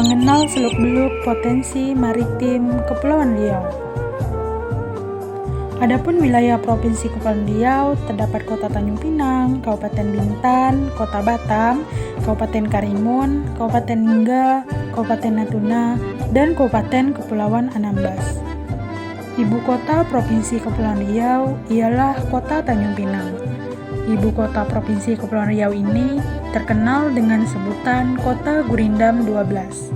mengenal seluk-beluk potensi maritim Kepulauan Riau. Adapun wilayah Provinsi Kepulauan Riau terdapat Kota Tanjung Pinang, Kabupaten Bintan, Kota Batam, Kabupaten Karimun, Kabupaten Lingga, Kabupaten Natuna, dan Kabupaten Kepulauan Anambas. Ibu kota Provinsi Kepulauan Riau ialah Kota Tanjung Pinang. Ibu kota Provinsi Kepulauan Riau ini terkenal dengan sebutan Kota Gurindam 12.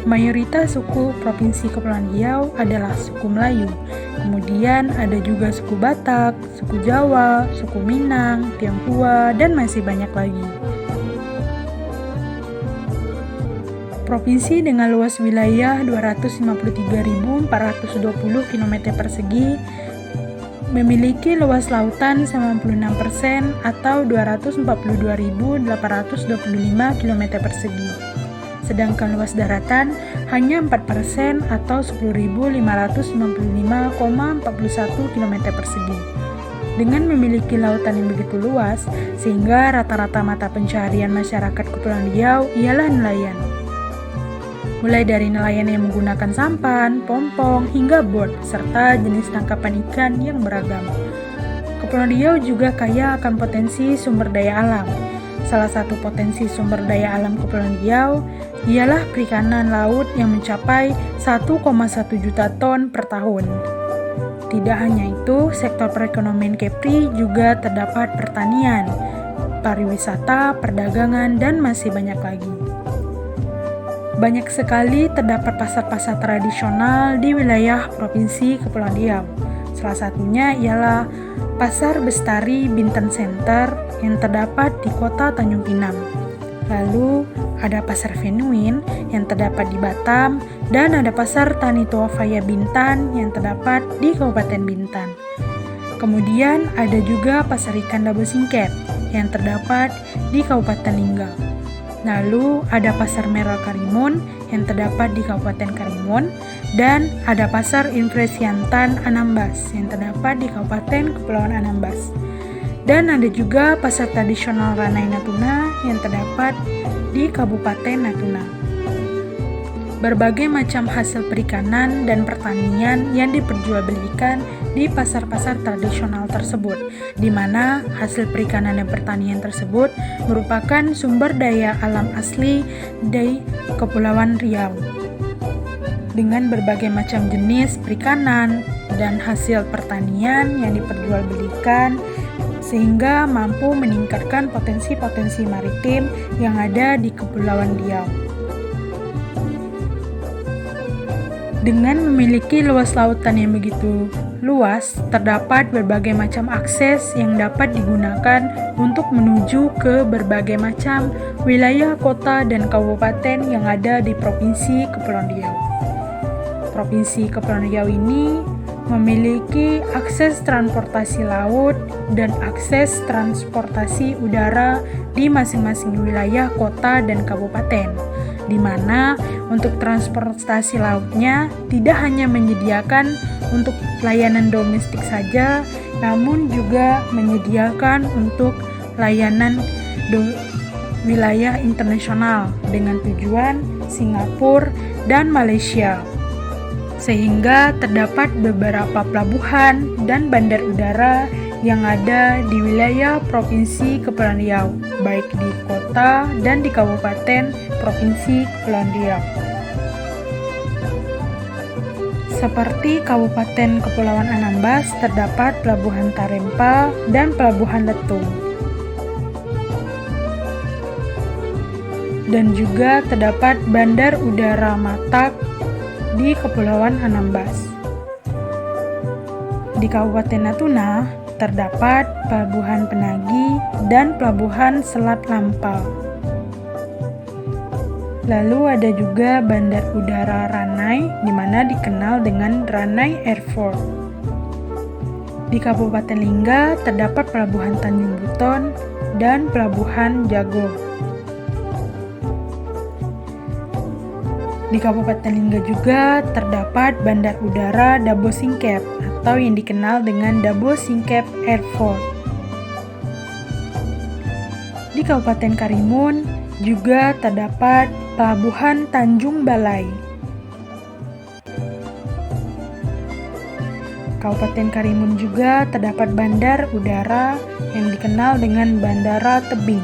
Mayoritas suku Provinsi Kepulauan Riau adalah suku Melayu. Kemudian ada juga suku Batak, suku Jawa, suku Minang, Tionghoa, dan masih banyak lagi. Provinsi dengan luas wilayah 253.420 km persegi memiliki luas lautan 96% atau 242.825 km persegi. Sedangkan luas daratan hanya 4% atau 10.595,41 km persegi. Dengan memiliki lautan yang begitu luas, sehingga rata-rata mata pencaharian masyarakat Kepulauan Riau ialah nelayan. Mulai dari nelayan yang menggunakan sampan, pompong, hingga bot, serta jenis tangkapan ikan yang beragam. Kepulauan Riau juga kaya akan potensi sumber daya alam. Salah satu potensi sumber daya alam Kepulauan Riau ialah perikanan laut yang mencapai 1,1 juta ton per tahun. Tidak hanya itu, sektor perekonomian Kepri juga terdapat pertanian, pariwisata, perdagangan, dan masih banyak lagi. Banyak sekali terdapat pasar-pasar tradisional di wilayah Provinsi Kepulauan Riau. Salah satunya ialah Pasar Bestari Bintan Center yang terdapat di Kota Tanjung Pinang. Lalu ada Pasar Venuin yang terdapat di Batam, dan ada Pasar Tani Tuafaya Bintan yang terdapat di Kabupaten Bintan. Kemudian ada juga Pasar Ikan Dabo Singkep yang terdapat di Kabupaten Lingga. Lalu ada Pasar Merah Karimun yang terdapat di Kabupaten Karimun, dan ada Pasar Infresiantan Anambas yang terdapat di Kabupaten Kepulauan Anambas. Dan ada juga Pasar Tradisional Ranai Natuna yang terdapat di Kabupaten Natuna. Berbagai macam hasil perikanan dan pertanian yang diperjualbelikan di pasar-pasar tradisional tersebut, di mana hasil perikanan dan pertanian tersebut merupakan sumber daya alam asli dari Kepulauan Riau. Dengan berbagai macam jenis perikanan dan hasil pertanian yang diperjualbelikan, sehingga mampu meningkatkan potensi-potensi maritim yang ada di Kepulauan Riau. Dengan memiliki luas lautan yang begitu luas, terdapat berbagai macam akses yang dapat digunakan untuk menuju ke berbagai macam wilayah kota dan kabupaten yang ada di Provinsi Kepulauan Riau. Provinsi Kepulauan Riau ini memiliki akses transportasi laut dan akses transportasi udara di masing-masing wilayah kota dan kabupaten, di mana untuk transportasi lautnya tidak hanya menyediakan untuk layanan domestik saja, namun juga menyediakan untuk layanan wilayah internasional dengan tujuan Singapura dan Malaysia. Sehingga terdapat beberapa pelabuhan dan bandar udara yang ada di wilayah Provinsi Kepulauan Riau, baik di kota dan di kabupaten Provinsi Kepulauan Riau. Seperti Kabupaten Kepulauan Anambas terdapat Pelabuhan Tarempa dan Pelabuhan Letung. Dan juga terdapat Bandar Udara Matak di Kepulauan Anambas. Di Kabupaten Natuna terdapat Pelabuhan Penagi dan Pelabuhan Selat Lampau. Lalu ada juga Bandar Udara Ranai, di mana dikenal dengan Ranai Airport. Di Kabupaten Lingga terdapat Pelabuhan Tanjung Buton dan Pelabuhan Jago. Di Kabupaten Lingga juga terdapat Bandar Udara Dabo Singkep atau yang dikenal dengan Dabo Singkep Airport. Di Kabupaten Karimun juga terdapat Pelabuhan Tanjung Balai. Kabupaten Karimun juga terdapat bandar udara yang dikenal dengan Bandara Tebing.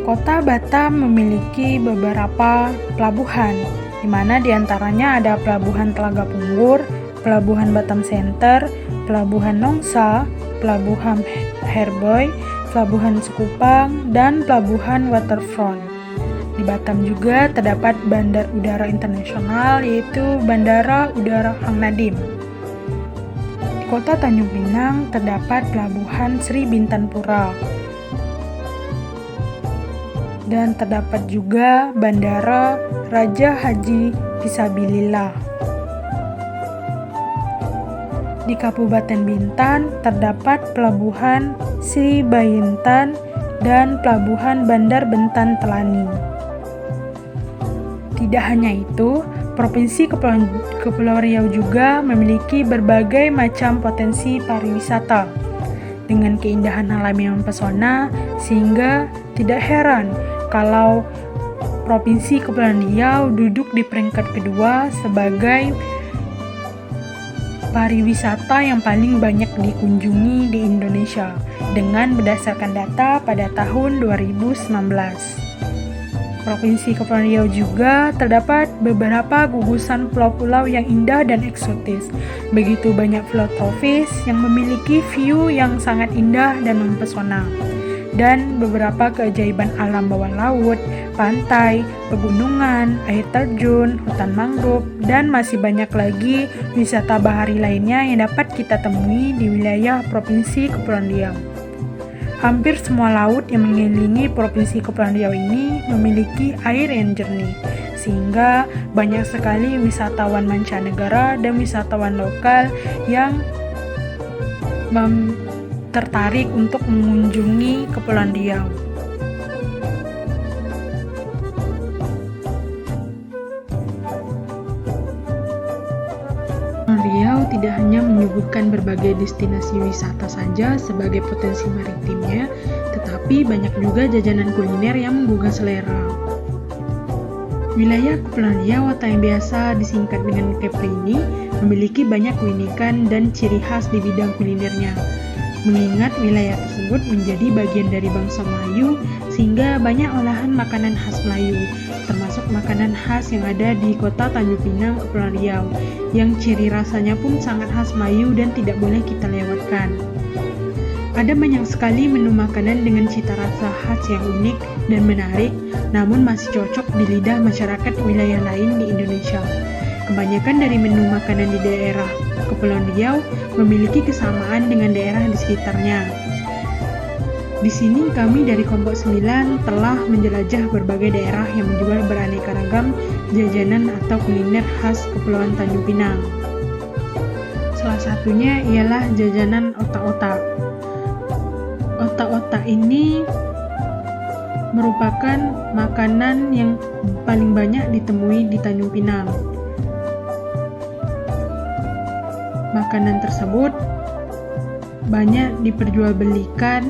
Kota Batam memiliki beberapa pelabuhan, di mana diantaranya ada Pelabuhan Telaga Punggur, Pelabuhan Batam Center, Pelabuhan Nongsa, Pelabuhan Herboy, Pelabuhan Sekupang, dan Pelabuhan Waterfront. Di Batam juga terdapat bandar udara internasional, yaitu Bandara Udara Hang Nadim. Di kota Tanjung Pinang terdapat Pelabuhan Sri Bintanpura. Dan terdapat juga Bandara Raja Haji Fisabilillah. Di Kabupaten Bintan terdapat Pelabuhan Sri Bayintan dan Pelabuhan Bandar Bentan Telani. Tidak hanya itu, Provinsi Kepulauan Riau juga memiliki berbagai macam potensi pariwisata dengan keindahan alam yang mempesona, sehingga tidak heran kalau Provinsi Kepulauan Riau duduk di peringkat kedua sebagai pariwisata yang paling banyak dikunjungi di Indonesia dengan berdasarkan data pada tahun 2019. Provinsi Kepulauan Riau juga terdapat beberapa gugusan pulau-pulau yang indah dan eksotis. Begitu banyak pulau tropis yang memiliki view yang sangat indah dan mempesona. Dan beberapa keajaiban alam bawah laut, pantai, pegunungan, air terjun, hutan mangrove, dan masih banyak lagi wisata bahari lainnya yang dapat kita temui di wilayah Provinsi Kepulauan Riau. Hampir semua laut yang mengelilingi Provinsi Kepulauan Riau ini memiliki air yang jernih, sehingga banyak sekali wisatawan mancanegara dan wisatawan lokal yang tertarik untuk mengunjungi Kepulauan Riau. Riau tidak hanya menyuguhkan berbagai destinasi wisata saja sebagai potensi maritimnya, tetapi banyak juga jajanan kuliner yang menggugah selera. Wilayah Kepulauan Riau atau yang biasa disingkat dengan Kepri ini memiliki banyak keunikan dan ciri khas di bidang kulinernya. Mengingat wilayah tersebut menjadi bagian dari bangsa Melayu, sehingga banyak olahan makanan khas Melayu, termasuk makanan khas yang ada di kota Tanjung Pinang, Kepulauan Riau, yang ciri rasanya pun sangat khas Melayu dan tidak boleh kita lewatkan. Ada banyak sekali menu makanan dengan cita rasa khas yang unik dan menarik, namun masih cocok di lidah masyarakat wilayah lain di Indonesia. Kebanyakan dari menu makanan di daerah Kepulauan Riau memiliki kesamaan dengan daerah di sekitarnya. Di sini kami dari Kelompok 9 telah menjelajah berbagai daerah yang menjual beraneka ragam jajanan atau kuliner khas Kepulauan Tanjung Pinang. Salah satunya ialah jajanan otak-otak. Otak-otak ini merupakan makanan yang paling banyak ditemui di Tanjung Pinang. Makanan tersebut banyak diperjualbelikan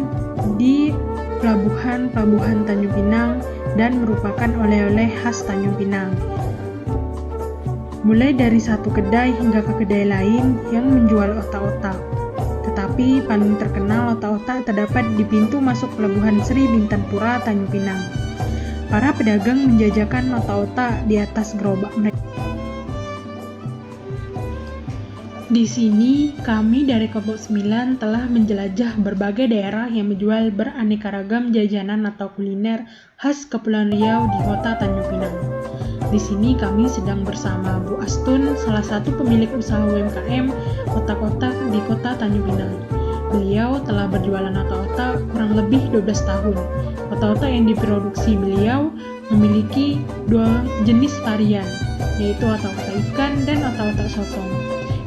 di pelabuhan Tanjung Pinang dan merupakan oleh-oleh khas Tanjung Pinang. Mulai dari satu kedai hingga ke kedai lain yang menjual otak-otak. Tetapi paling terkenal otak-otak terdapat di pintu masuk Pelabuhan Sri Bintanpura, Tanjung Pinang. Para pedagang menjajakan otak-otak di atas gerobak mereka. Di sini, kami dari Kelompok 9 telah menjelajah berbagai daerah yang menjual beraneka ragam jajanan atau kuliner khas Kepulauan Riau di kota Tanjung Pinang. Di sini kami sedang bersama Bu Astun, salah satu pemilik usaha UMKM otak-otak di kota Tanjung Pinang. Beliau telah berjualan otak-otak kurang lebih 12 tahun. Otak-otak yang diproduksi beliau memiliki dua jenis varian, yaitu otak-otak ikan dan otak-otak sotong.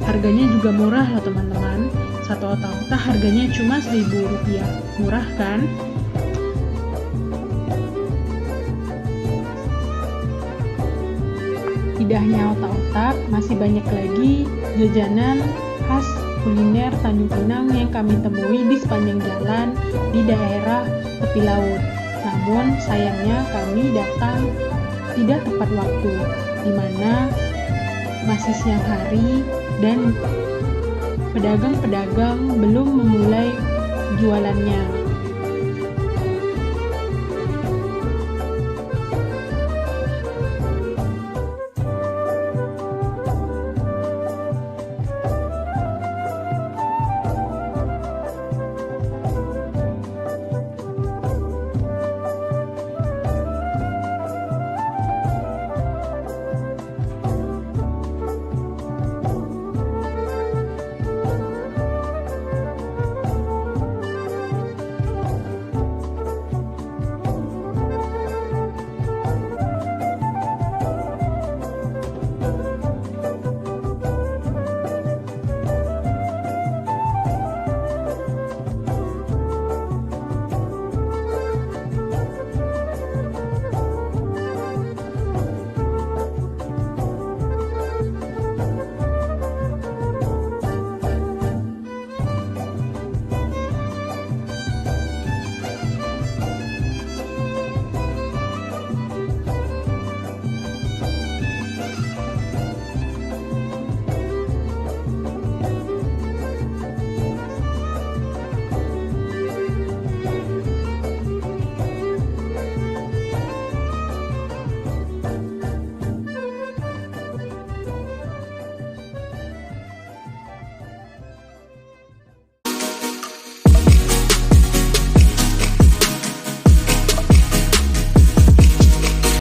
Harganya juga murah loh teman-teman. Satu otak-otak harganya cuma Rp1.000. Murah kan? Tidak hanya otak-otak, masih banyak lagi jajanan khas kuliner Tanjung Pinang yang kami temui di sepanjang jalan di daerah tepi laut. Namun sayangnya kami datang tidak tepat waktu, di mana masih siang hari dan pedagang-pedagang belum memulai jualannya.